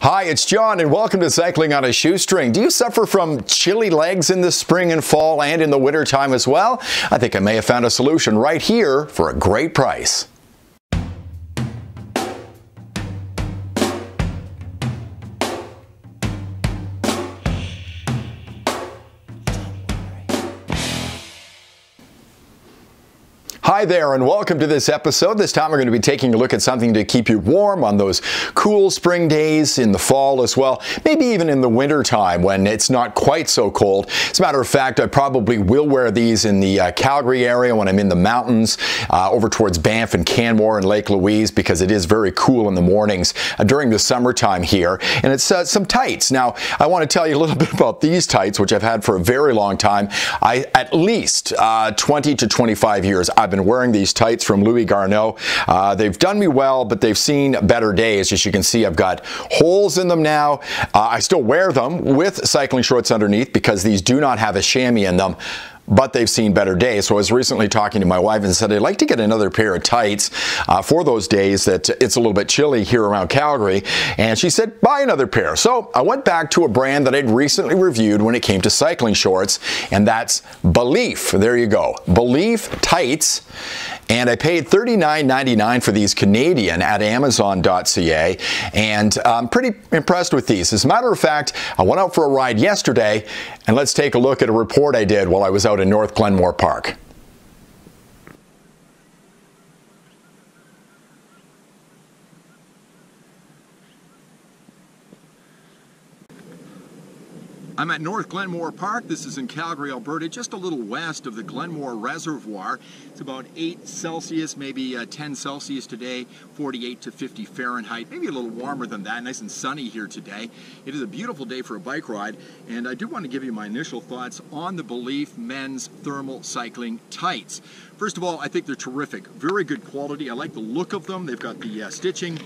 Hi, it's John and welcome to Cycling on a Shoestring. Do you suffer from chilly legs in the spring and fall and in the winter time as well? I think I may have found a solution right here for a great price. Hi there and welcome to this episode. This time we're going to be taking a look at something to keep you warm on those cool spring days, in the fall as well, maybe even in the winter time when it's not quite so cold. As a matter of fact, I probably will wear these in the Calgary area when I'm in the mountains over towards Banff and Canmore and Lake Louise, because it is very cool in the mornings during the summertime here. And it's some tights. Now, I want to tell you a little bit about these tights, which I've had for a very long time. At least 20 to 25 years I've been wearing these tights from Louis Garneau. They've done me well, but they've seen better days. As you can see, I've got holes in them now. I still wear them with cycling shorts underneath because these do not have a chamois in them, but they've seen better days. So I was recently talking to my wife and said I'd like to get another pair of tights for those days that it's a little bit chilly here around Calgary. And she said, buy another pair. So I went back to a brand that I'd recently reviewed when it came to cycling shorts, and that's Baleaf. There you go. Baleaf tights. And I paid $39.99 for these Canadian at Amazon.ca, and I'm pretty impressed with these. As a matter of fact, I went out for a ride yesterday, and let's take a look at a report I did while I was out in North Glenmore Park. I'm at North Glenmore Park. This is in Calgary, Alberta, just a little west of the Glenmore Reservoir. It's about 8 Celsius, maybe 10 Celsius today, 48 to 50 Fahrenheit, maybe a little warmer than that. Nice and sunny here today. It is a beautiful day for a bike ride, and I do want to give you my initial thoughts on the Baleaf men's thermal cycling tights. First of all, I think they're terrific. Very good quality. I like the look of them. They've got the stitching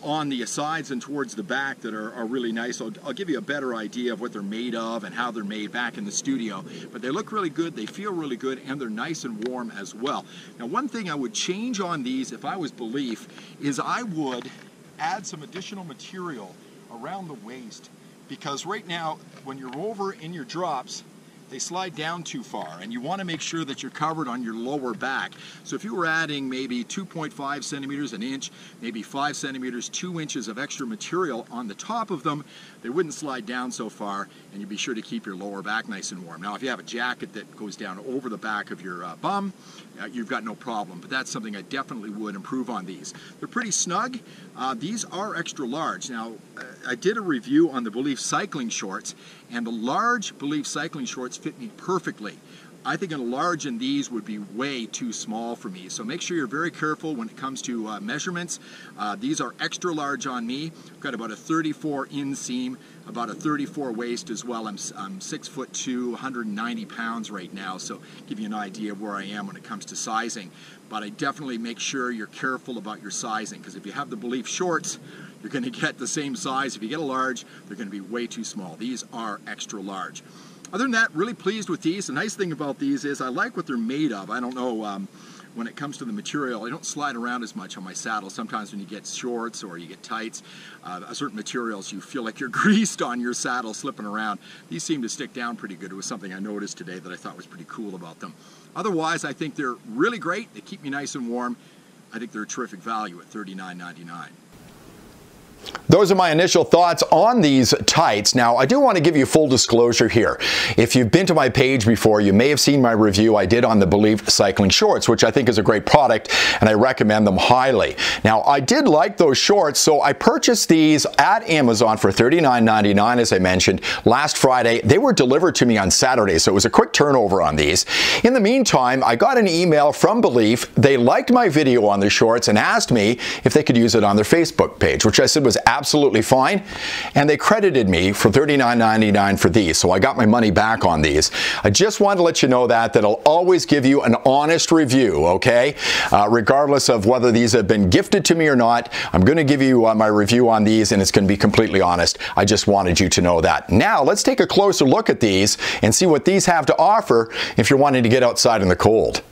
on the sides and towards the back that are really nice. I'll give you a better idea of what they're made of and how they're made back in the studio. But they look really good, they feel really good, and they're nice and warm as well. Now, one thing I would change on these if I was Baleaf is I would add some additional material around the waist, because right now when you're over in your drops, they slide down too far, and you want to make sure that you're covered on your lower back. So if you were adding maybe 2.5 centimeters, an inch, maybe 5 centimeters, 2 inches of extra material on the top of them, they wouldn't slide down so far, and you'd be sure to keep your lower back nice and warm. Now, if you have a jacket that goes down over the back of your bum, you've got no problem, but that's something I definitely would improve on these. They're pretty snug. These are extra large. Now, I did a review on the Baleaf cycling shorts, and the large Baleaf cycling shorts fit me perfectly. I think a large in these would be way too small for me. So make sure you're very careful when it comes to measurements. These are extra large on me. I've got about a 34 inseam, about a 34 waist as well. I'm 6'2", 190 pounds right now, so give you an idea of where I am when it comes to sizing. But I definitely make sure you're careful about your sizing, because if you have the Baleaf shorts, you're going to get the same size. If you get a large, they're going to be way too small. These are extra large. Other than that, really pleased with these. The nice thing about these is I like what they're made of. I don't know, when it comes to the material, I don't slide around as much on my saddle. Sometimes when you get shorts or you get tights, certain materials, you feel like you're greased on your saddle slipping around. These seem to stick down pretty good. It was something I noticed today that I thought was pretty cool about them. Otherwise, I think they're really great. They keep me nice and warm. I think they're a terrific value at $39.99. Those are my initial thoughts on these tights. Now, I do want to give you full disclosure here. If you've been to my page before, you may have seen my review I did on the Baleaf cycling shorts, which I think is a great product, and I recommend them highly. Now, I did like those shorts, so I purchased these at Amazon for $39.99, as I mentioned, last Friday. They were delivered to me on Saturday, so it was a quick turnover on these. In the meantime, I got an email from Baleaf. They liked my video on the shorts and asked me if they could use it on their Facebook page, which I said was absolutely fine, and they credited me for $39.99 for these, so I got my money back on these. I just wanted to let you know that I'll always give you an honest review, okay? Regardless of whether these have been gifted to me or not, I'm going to give you my review on these, and it's going to be completely honest. I just wanted you to know that. Now, let's take a closer look at these and see what these have to offer if you're wanting to get outside in the cold.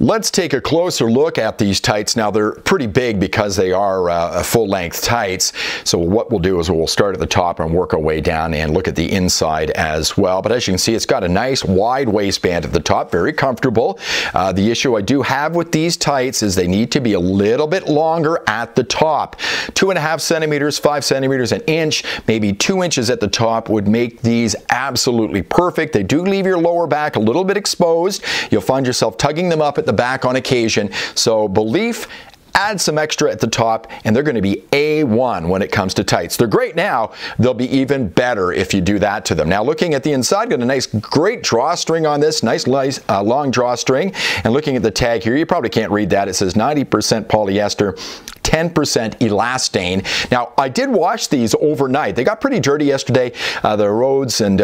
Let's take a closer look at these tights. Now, they're pretty big because they are full-length tights. So what we'll do is we'll start at the top and work our way down and look at the inside as well. But as you can see, it's got a nice wide waistband at the top, very comfortable. The issue I do have with these tights is they need to be a little bit longer at the top. 2.5 centimeters, 5 centimeters, an inch, maybe 2 inches at the top would make these absolutely perfect. They do leave your lower back a little bit exposed. You'll find yourself tugging them up at the back on occasion. So Baleaf, add some extra at the top, and they're going to be A1 when it comes to tights. They're great now. They'll be even better if you do that to them. Now, looking at the inside, got a nice, great drawstring on this, nice long drawstring. And looking at the tag here, you probably can't read that. It says 90% polyester, 10% elastane. Now, I did wash these overnight. They got pretty dirty yesterday. The roads and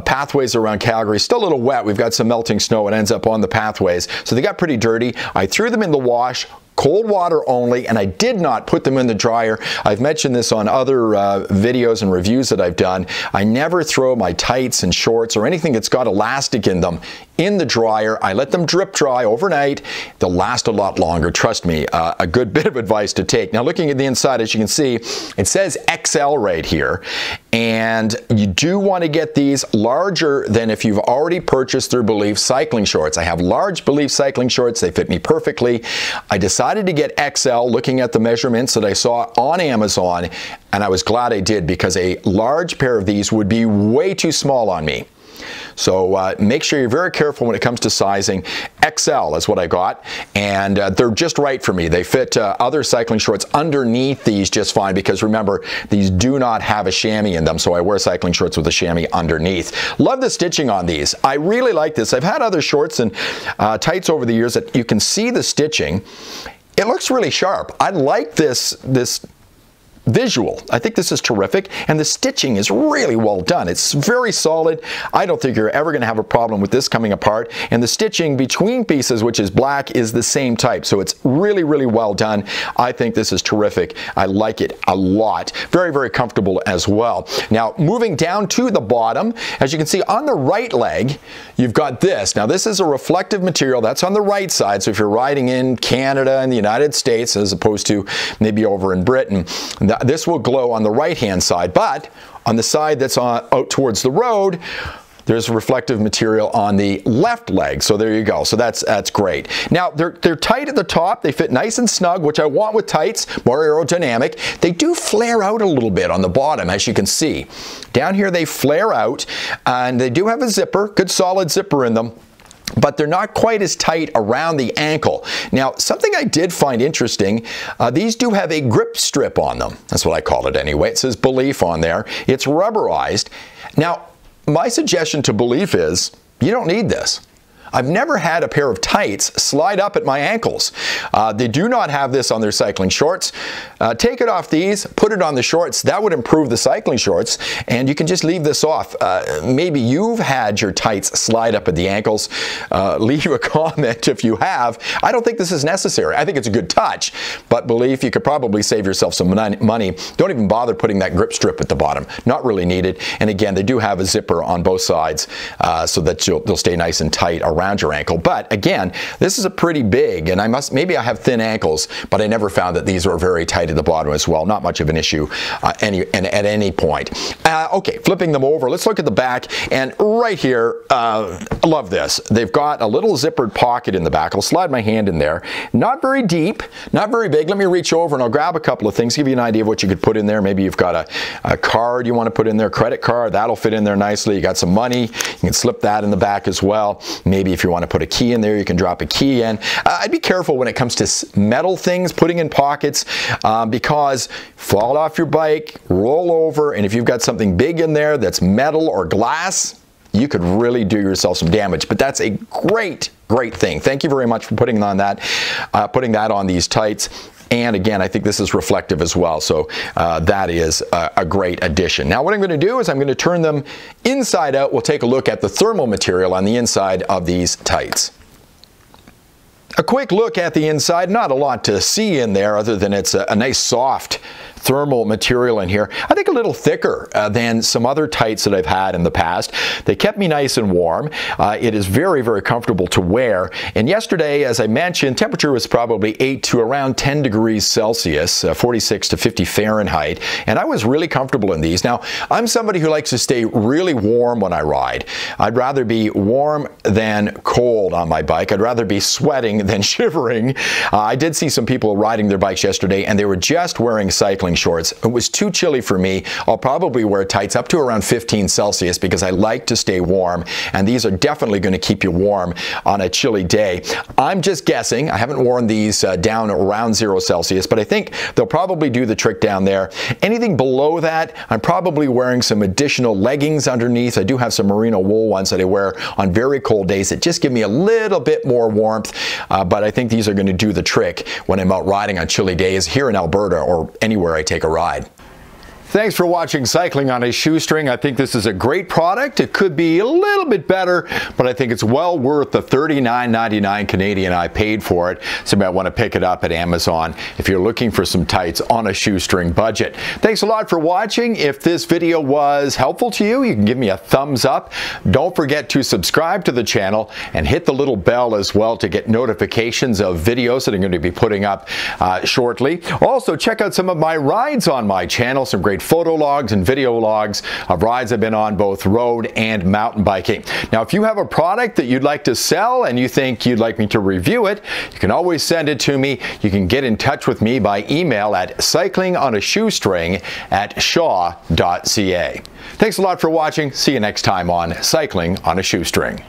pathways around Calgary still a little wet. We've got some melting snow. It ends up on the pathways. So they got pretty dirty. I threw them in the wash, cold water only, and I did not put them in the dryer. I've mentioned this on other videos and reviews that I've done. I never throw my tights and shorts or anything that's got elastic in them in the dryer. I let them drip dry overnight. They'll last a lot longer. Trust me, a good bit of advice to take. Now, looking at the inside, as you can see, it says XL right here, and you do want to get these larger than if you've already purchased their Baleaf cycling shorts. I have large Baleaf cycling shorts. They fit me perfectly. I decided to get XL looking at the measurements that I saw on Amazon, and I was glad I did because a large pair of these would be way too small on me. So make sure you're very careful when it comes to sizing. XL is what I got, and they're just right for me. They fit other cycling shorts underneath these just fine because remember, these do not have a chamois in them, so I wear cycling shorts with a chamois underneath. Love the stitching on these. I really like this. I've had other shorts and tights over the years that you can see the stitching. It looks really sharp. I like this visual. I think this is terrific, and the stitching is really well done. It's very solid. I don't think you're ever going to have a problem with this coming apart, and the stitching between pieces, which is black, is the same type, so it's really, really well done. I think this is terrific. I like it a lot. Very, very comfortable as well. Now, moving down to the bottom, as you can see on the right leg, you've got this. Now, this is a reflective material. That's on the right side, so if you're riding in Canada and the United States as opposed to maybe over in Britain, this will glow on the right-hand side, but on the side that's out towards the road, there's reflective material on the left leg. So there you go. So that's great. Now, they're tight at the top. They fit nice and snug, which I want with tights, more aerodynamic. They do flare out a little bit on the bottom, as you can see. Down here, they flare out, and they do have a zipper, good solid zipper in them, but they're not quite as tight around the ankle. Now, something I did find interesting, these do have a grip strip on them. That's what I call it anyway. It says Baleaf on there. It's rubberized. Now, my suggestion to Baleaf is, you don't need this. I've never had a pair of tights slide up at my ankles. They do not have this on their cycling shorts. Take it off these, put it on the shorts. That would improve the cycling shorts, and you can just leave this off. Maybe you've had your tights slide up at the ankles. Leave a comment if you have. I don't think this is necessary. I think it's a good touch, but Baleaf, you could probably save yourself some money. Don't even bother putting that grip strip at the bottom. Not really needed. And again, they do have a zipper on both sides so that they'll stay nice and tight around your ankle. But again, this is a pretty big, and maybe I have thin ankles, but I never found that these were very tight at the bottom as well. Not much of an issue at any point. Okay, flipping them over, let's look at the back, and right here, I love this. They've got a little zippered pocket in the back. I'll slide my hand in there. Not very deep, not very big. Let me reach over and I'll grab a couple of things, give you an idea of what you could put in there. Maybe you've got a card you want to put in there, credit card, that'll fit in there nicely. You got some money, you can slip that in the back as well. Maybe if you want to put a key in there, you can drop a key in. I'd be careful when it comes to metal things, putting in pockets, because fall off your bike, roll over, and if you've got something big in there that's metal or glass, you could really do yourself some damage. But that's a great thing. Thank you very much for putting that on these tights. And again, I think this is reflective as well, so that is a great addition. Now what I'm going to do is I'm going to turn them inside out. We'll take a look at the thermal material on the inside of these tights. A quick look at the inside, not a lot to see in there other than it's a nice soft thermal material in here. I think a little thicker than some other tights that I've had in the past. They kept me nice and warm. It is very, very comfortable to wear. And yesterday, as I mentioned, temperature was probably 8 to around 10 degrees Celsius, 46 to 50 Fahrenheit. And I was really comfortable in these. Now, I'm somebody who likes to stay really warm when I ride. I'd rather be warm than cold on my bike. I'd rather be sweating than shivering. I did see some people riding their bikes yesterday and they were just wearing cycling shorts. It was too chilly for me. I'll probably wear tights up to around 15 Celsius because I like to stay warm, and these are definitely going to keep you warm on a chilly day. I'm just guessing. I haven't worn these down around 0 Celsius, but I think they'll probably do the trick down there. Anything below that, I'm probably wearing some additional leggings underneath. I do have some merino wool ones that I wear on very cold days that just give me a little bit more warmth, but I think these are going to do the trick when I'm out riding on chilly days here in Alberta or anywhere I take a ride. Thanks for watching Cycling on a Shoestring. I think this is a great product. It could be a little bit better, but I think it's well worth the $39.99 Canadian I paid for it. So you might want to pick it up at Amazon if you're looking for some tights on a shoestring budget. Thanks a lot for watching. If this video was helpful to you, you can give me a thumbs up. Don't forget to subscribe to the channel and hit the little bell as well to get notifications of videos that I'm going to be putting up shortly. Also, check out some of my rides on my channel, some great photo logs and video logs of rides I've been on both road and mountain biking. Now, if you have a product that you'd like to sell and you think you'd like me to review it, you can always send it to me. You can get in touch with me by email at cyclingonashoestring@shaw.ca. Thanks a lot for watching. See you next time on Cycling on a Shoestring.